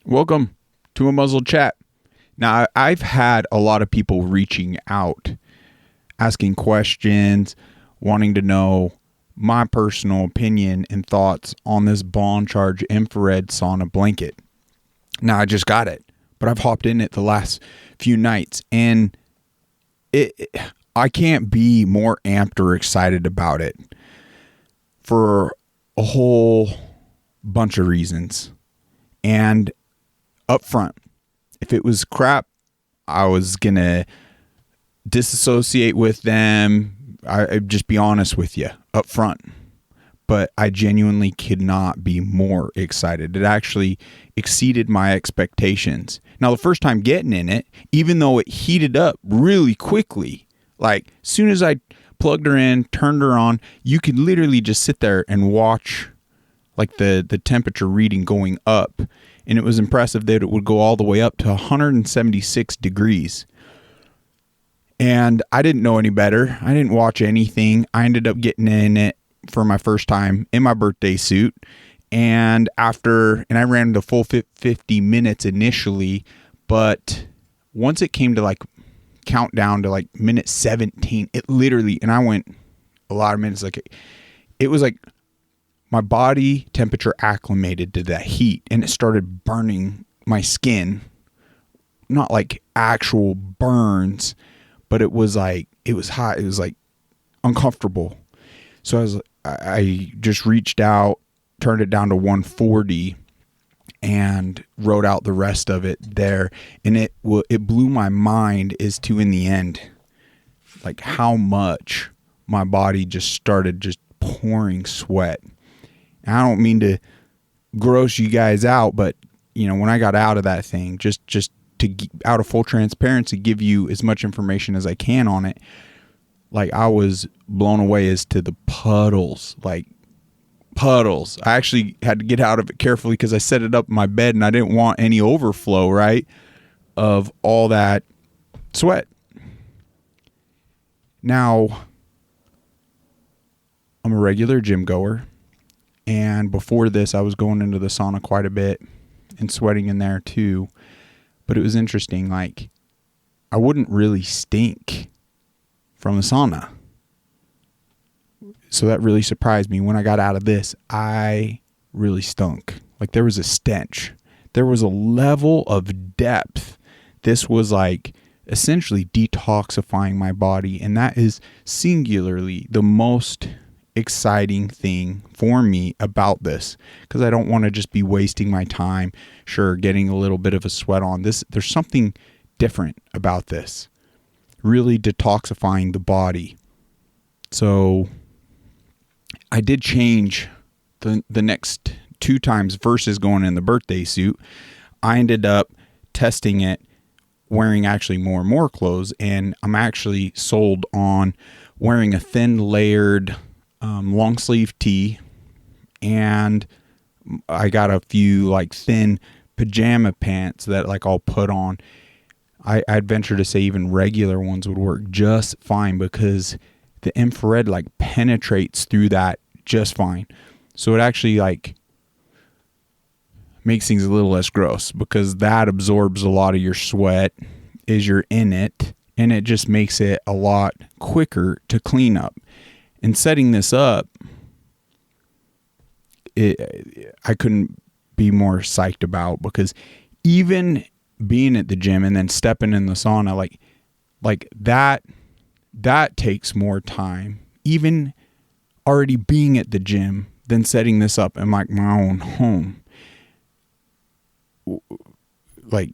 Welcome to a Muzzled Chat. Now, I've had a lot of people reaching out, asking questions, wanting to know my personal opinion and thoughts on this Bond Charge infrared sauna blanket. Now, I just got it, but I've hopped in it the last few nights, and I can't be more amped or excited about it for a whole bunch of reasons. And up front, if it was crap, I was going to disassociate with them. I'd just be honest with you up front. But I genuinely could not be more excited. It actually exceeded my expectations. Now, the first time getting in it, even though it heated up really quickly, like as soon as I plugged her in, turned her on, you could literally just sit there and watch like the temperature reading going up. And it was impressive that it would go all the way up to 176 degrees. And I didn't know any better. I didn't watch anything. I ended up getting in it for my first time in my birthday suit. And I ran the full 50 minutes initially. But once it came to like countdown to like minute 17, it literally, and I went a lot of minutes, like it was like my body temperature acclimated to that heat, and it started burning my skin. Not like actual burns, but it was hot. It was like uncomfortable. So I just reached out, turned it down to 140, and wrote out the rest of it there. And it blew my mind as to, in the end, like how much my body just started just pouring sweat. And I don't mean to gross you guys out, but you know, when I got out of that thing, just to out of full transparency, give you as much information as I can on it. Like, I was blown away as to the puddles, like puddles. I actually had to get out of it carefully because I set it up in my bed and I didn't want any overflow, right, of all that sweat. Now, I'm a regular gym goer. And before this, I was going into the sauna quite a bit and sweating in there too. But it was interesting. Like, I wouldn't really stink from the sauna. So that really surprised me. When I got out of this, I really stunk. Like, there was a stench. There was a level of depth. This was like essentially detoxifying my body. And that is singularly the most exciting thing for me about this, because I don't want to just be wasting my time, sure, getting a little bit of a sweat on this. There's something different about this, really detoxifying the body. So I did change the next 2 times versus going in the birthday suit. I ended up testing it wearing actually more and more clothes, and I'm actually sold on wearing a thin layered long sleeve tee, and I got a few like thin pajama pants that like I'll put on. I'd venture to say even regular ones would work just fine, because the infrared like penetrates through that just fine. So it actually like makes things a little less gross, because that absorbs a lot of your sweat as you're in it, and it just makes it a lot quicker to clean up. And setting this up, I couldn't be more psyched about, because even being at the gym and then stepping in the sauna, like that takes more time, even already being at the gym, than setting this up in like my own home. Like,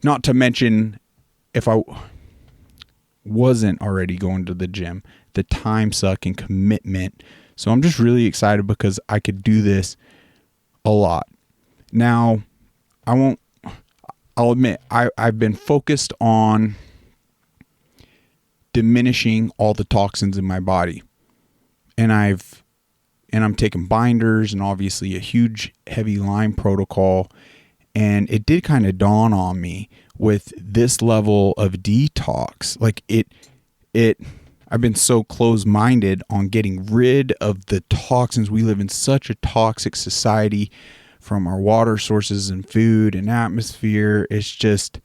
not to mention if I wasn't already going to the gym, the time suck and commitment. So I'm just really excited because I could do this a lot. Now, I'll admit, I've been focused on diminishing all the toxins in my body. And I'm taking binders and obviously a huge heavy Lyme protocol. And it did kind of dawn on me with this level of detox. Like I've been so close-minded on getting rid of the toxins. We live in such a toxic society, from our water sources and food and atmosphere. It's just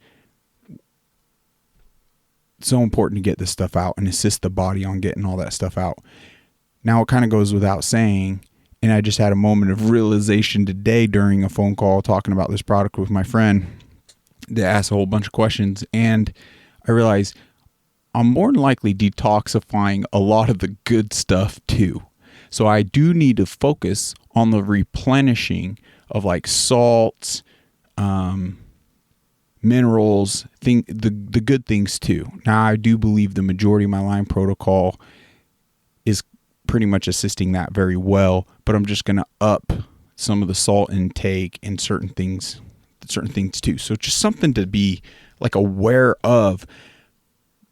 so important to get this stuff out and assist the body on getting all that stuff out. Now, it kind of goes without saying, and I just had a moment of realization today during a phone call talking about this product with my friend that asked a whole bunch of questions, and I realized I'm more than likely detoxifying a lot of the good stuff too. So I do need to focus on the replenishing of like salts, minerals, the good things too. Now, I do believe the majority of my Lyme protocol is pretty much assisting that very well, but I'm just going to up some of the salt intake and certain things too. So just something to be like aware of.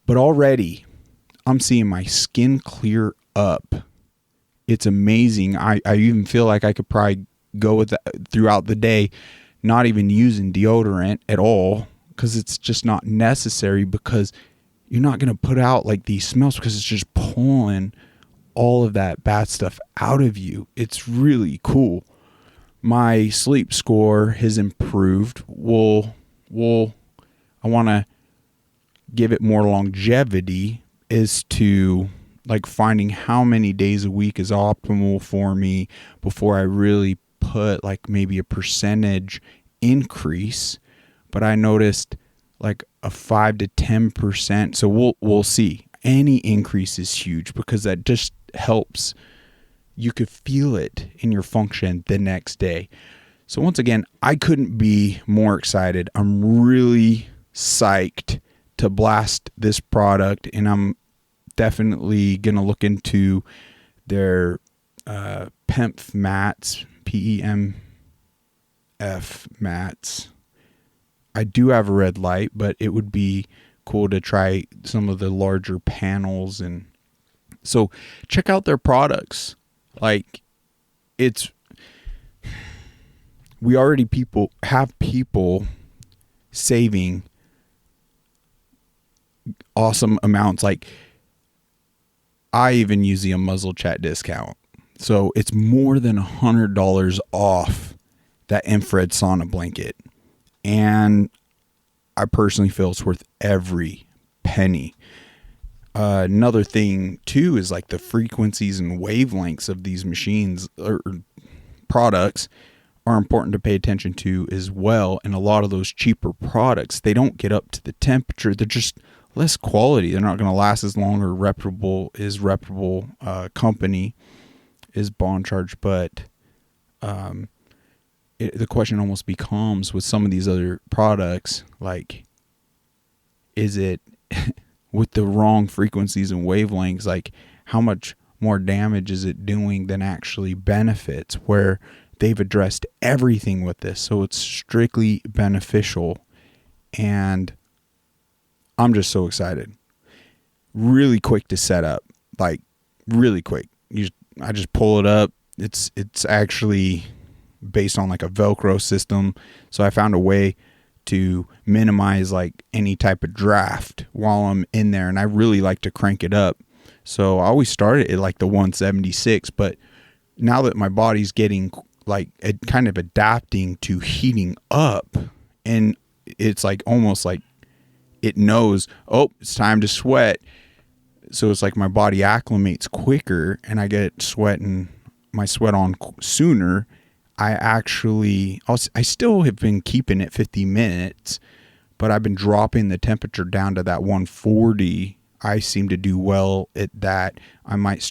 But already I'm seeing my skin clear up. It's amazing. I even feel like I could probably go with that throughout the day, not even using deodorant at all, because it's just not necessary, because you're not going to put out like these smells, because it's just pulling all of that bad stuff out of you. It's really cool. My sleep score has improved. I want to give it more longevity as to like finding how many days a week is optimal for me before I really put like maybe a percentage increase. But I noticed like a 5 to 10%. So we'll see. Any increase is huge, because that just helps. You could feel it in your function the next day. So once again, I couldn't be more excited. I'm really psyched to blast this product, and I'm definitely going to look into their PEMF mats, PEMF mats. I do have a red light, but it would be cool to try some of the larger panels. And so check out their products. Like, we already have people saving awesome amounts. Like, I even use the Muzzle Chat discount, so it's more than $100 off that infrared sauna blanket, and I personally feel it's worth every penny. Another thing too is like the frequencies and wavelengths of these machines or products are important to pay attention to as well. And a lot of those cheaper products, they don't get up to the temperature. They're just less quality. They're not going to last as long, or reputable company is Bond Charge. But the question almost becomes with some of these other products, like, is it with the wrong frequencies and wavelengths, like how much more damage is it doing than actually benefits, where they've addressed everything with this. So it's strictly beneficial. And I'm just so excited. Really quick to set up, like really quick. I just pull it up. It's actually based on like a Velcro system. So I found a way to minimize like any type of draft while I'm in there. And I really like to crank it up. So I always started at like the 176, but now that my body's getting like kind of adapting to heating up, and it's like almost like it knows, oh, it's time to sweat. So it's like my body acclimates quicker, and I get my sweat on sooner. I still have been keeping it 50 minutes, but I've been dropping the temperature down to that 140. I seem to do well at that. I might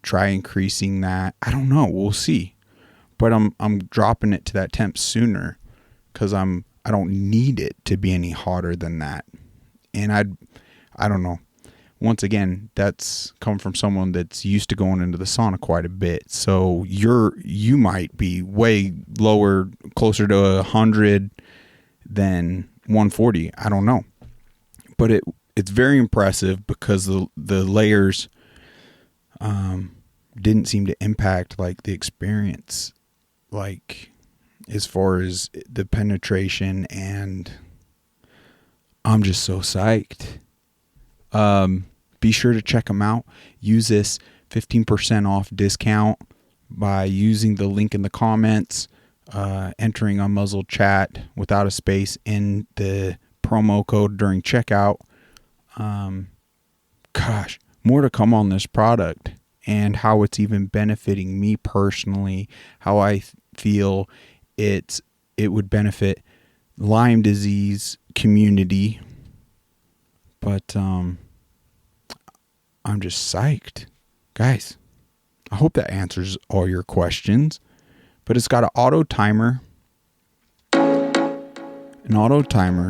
try increasing that. I don't know. We'll see. But I'm dropping it to that temp sooner, because I don't need it to be any hotter than that. And I don't know. Once again, that's come from someone that's used to going into the sauna quite a bit. So you might be way lower, closer to 100 than 140. I don't know. But it's very impressive, because the layers didn't seem to impact like the experience, like as far as the penetration, and I'm just so psyched. be sure to check them out. Use this 15% off discount by using the link in the comments, entering Unmuzzled Chat without a space in the promo code during checkout. More to come on this product and how it's even benefiting me personally, how I feel it would benefit Lyme disease community. But I'm just psyched. Guys, I hope that answers all your questions. But it's got an auto timer.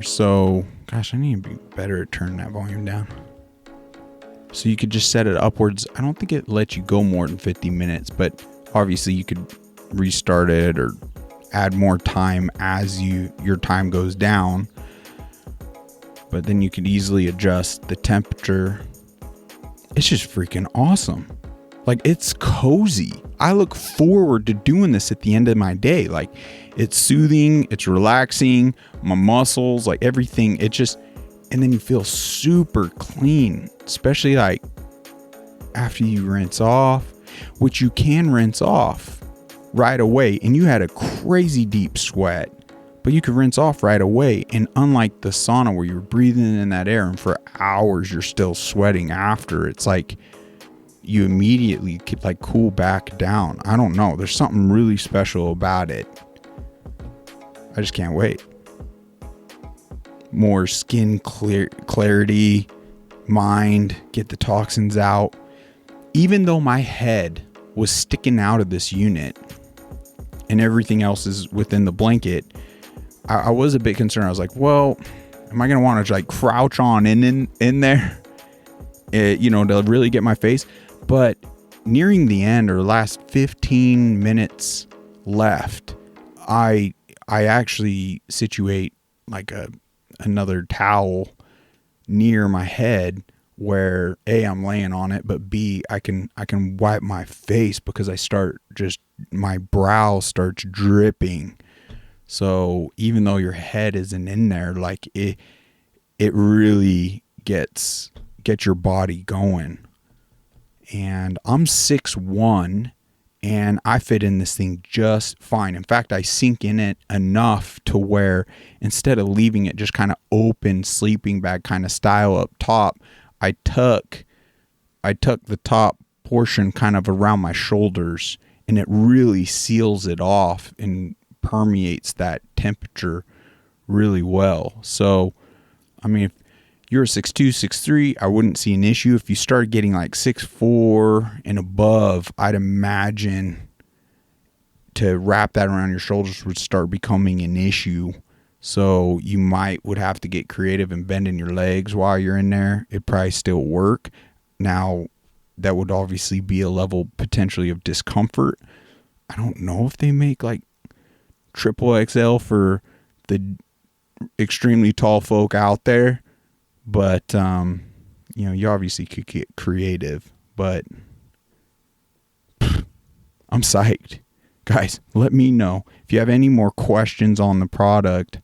So, gosh, I need to be better at turning that volume down. So you could just set it upwards. I don't think it lets you go more than 50 minutes, but obviously you could restart it or add more time as your time goes down. But then you could easily adjust the temperature. It's just freaking awesome. Like, it's cozy. I look forward to doing this at the end of my day. Like, it's soothing, it's relaxing, my muscles, like everything. It just, and then you feel super clean, especially like after you rinse off, which you can rinse off right away. And you had a crazy deep sweat, but you could rinse off right away. And unlike the sauna where you're breathing in that air and for hours you're still sweating after, it's like you immediately could like cool back down. I don't know. There's something really special about it. I just can't wait. More skin clarity, mind, get the toxins out. Even though my head was sticking out of this unit and everything else is within the blanket, I was a bit concerned. I was like, well, am I going to want to like crouch on in there, to really get my face? But nearing the end, or last 15 minutes left, I actually situate like another towel near my head where A, I'm laying on it, but B, I can wipe my face because my brow starts dripping. So even though your head isn't in there, like it really gets your body going. And I'm 6'1", and I fit in this thing just fine. In fact, I sink in it enough to where instead of leaving it just kind of open sleeping bag kind of style up top, I tuck the top portion kind of around my shoulders, and it really seals it off and permeates that temperature really well. So, I mean, if you're a 6'2", 6'3", I wouldn't see an issue. If you start getting like 6'4" and above, I'd imagine to wrap that around your shoulders would start becoming an issue. So you would have to get creative and bending your legs while you're in there. It'd probably still work. Now, that would obviously be a level potentially of discomfort. I don't know if they make like triple XL for the extremely tall folk out there. But, you obviously could get creative, but I'm psyched. Guys, let me know if you have any more questions on the product.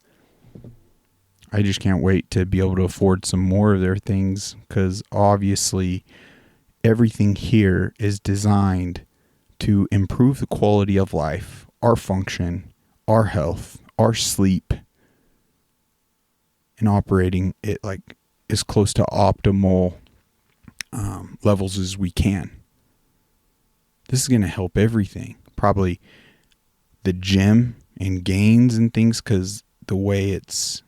I just can't wait to be able to afford some more of their things, because obviously everything here is designed to improve the quality of life, our function, our health, our sleep, and operating it like as close to optimal levels as we can. This is going to help everything. Probably the gym and gains and things, because the way it's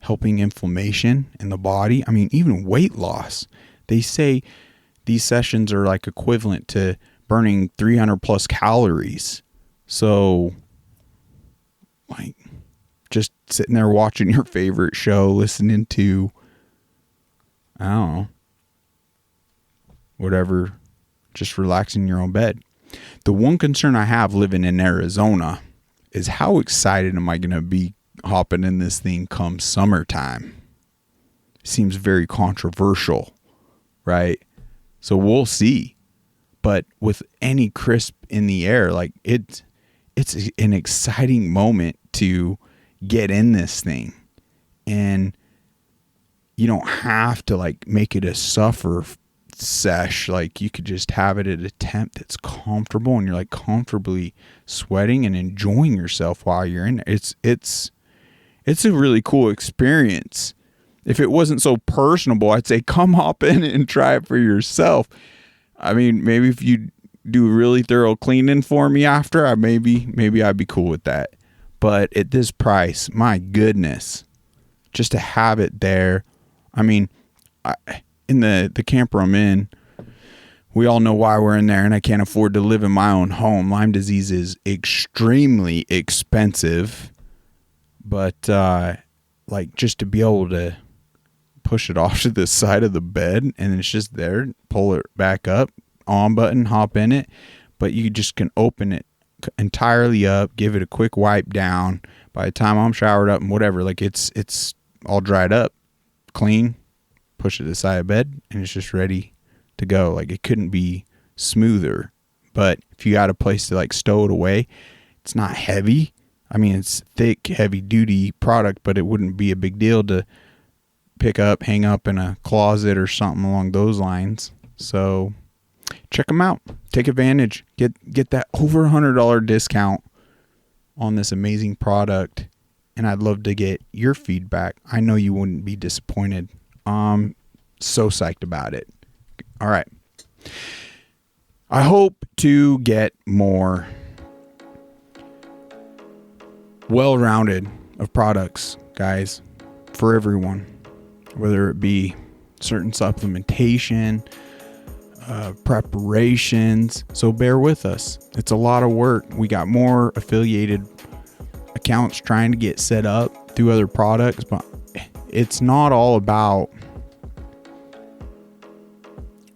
helping inflammation in the body. I mean, even weight loss. They say these sessions are like equivalent to burning 300 plus calories. So, like, just sitting there watching your favorite show, listening to, I don't know, whatever, just relaxing in your own bed. The one concern I have living in Arizona is how excited am I going to be hopping in this thing come summertime? Seems very controversial, right? So we'll see. But with any crisp in the air, like it's an exciting moment to get in this thing. And you don't have to like make it a suffer sesh. Like you could just have it at a temp that's comfortable, and you're like comfortably sweating and enjoying yourself while you're in there. It's a really cool experience. If it wasn't so personable, I'd say come hop in and try it for yourself. I mean, maybe if you do really thorough cleaning for me after, maybe I'd be cool with that. But at this price, my goodness, just to have it there. I mean, in the camper I'm in, we all know why we're in there, and I can't afford to live in my own home. Lyme disease is extremely expensive, but like just to be able to push it off to the side of the bed and it's just there, pull it back up, on button, hop in it, but you just can open it entirely up, give it a quick wipe down. By the time I'm showered up and whatever, like it's all dried up, clean, push it to the side of the bed, and it's just ready to go. Like it couldn't be smoother. But if you got a place to like stow it away, it's not heavy. I mean, it's thick, heavy duty product, but it wouldn't be a big deal to pick up, hang up in a closet or something along those lines. So check them out. Take advantage. Get that over $100 discount on this amazing product. And I'd love to get your feedback. I know you wouldn't be disappointed. So psyched about it. All right. I hope to get more well-rounded of products, guys, for everyone, whether it be certain supplementation, preparations. So bear with us. It's a lot of work. We got more affiliated accounts trying to get set up through other products, but it's not all about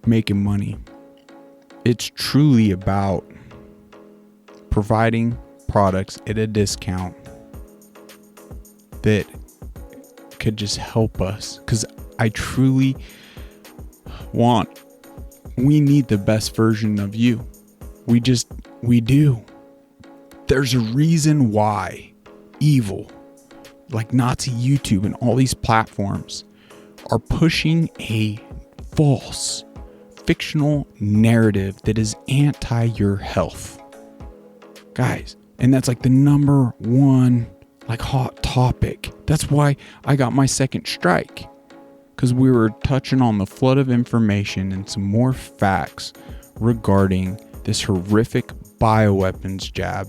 making money. It's truly about providing products at a discount that could just help us, because I truly we need the best version of you. We do. There's a reason why evil, like Nazi YouTube and all these platforms, are pushing a false fictional narrative that is anti your health, guys. And that's like the number one like hot topic. That's why I got my second strike, because we were touching on the flood of information and some more facts regarding this horrific bioweapons jab.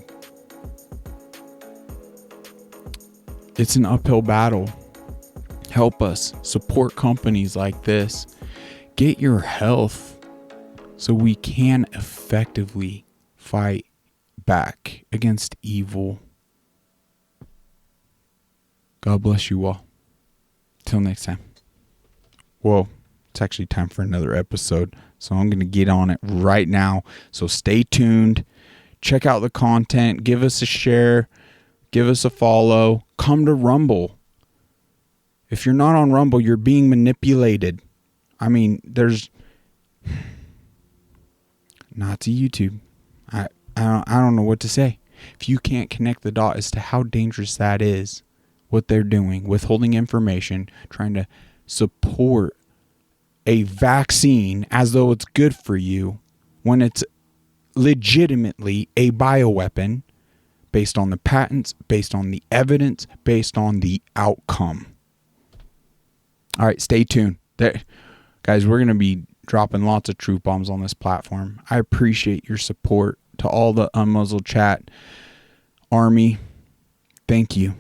It's an uphill battle. Help us support companies like this. Get your health so we can effectively fight back against evil. God bless you all. Till next time. Well, it's actually time for another episode, so I'm going to get on it right now. So stay tuned. Check out the content. Give us a share. Give us a follow. Come to Rumble. If you're not on Rumble, you're being manipulated. I mean, there's Nazi YouTube. I don't know what to say. If you can't connect the dot as to how dangerous that is, what they're doing, withholding information, trying to support a vaccine as though it's good for you when it's legitimately a bioweapon based on the patents, based on the evidence, based on the outcome. All right, stay tuned. Guys, we're going to be dropping lots of truth bombs on this platform. I appreciate your support. To all the Unmuzzled Chat Army, thank you.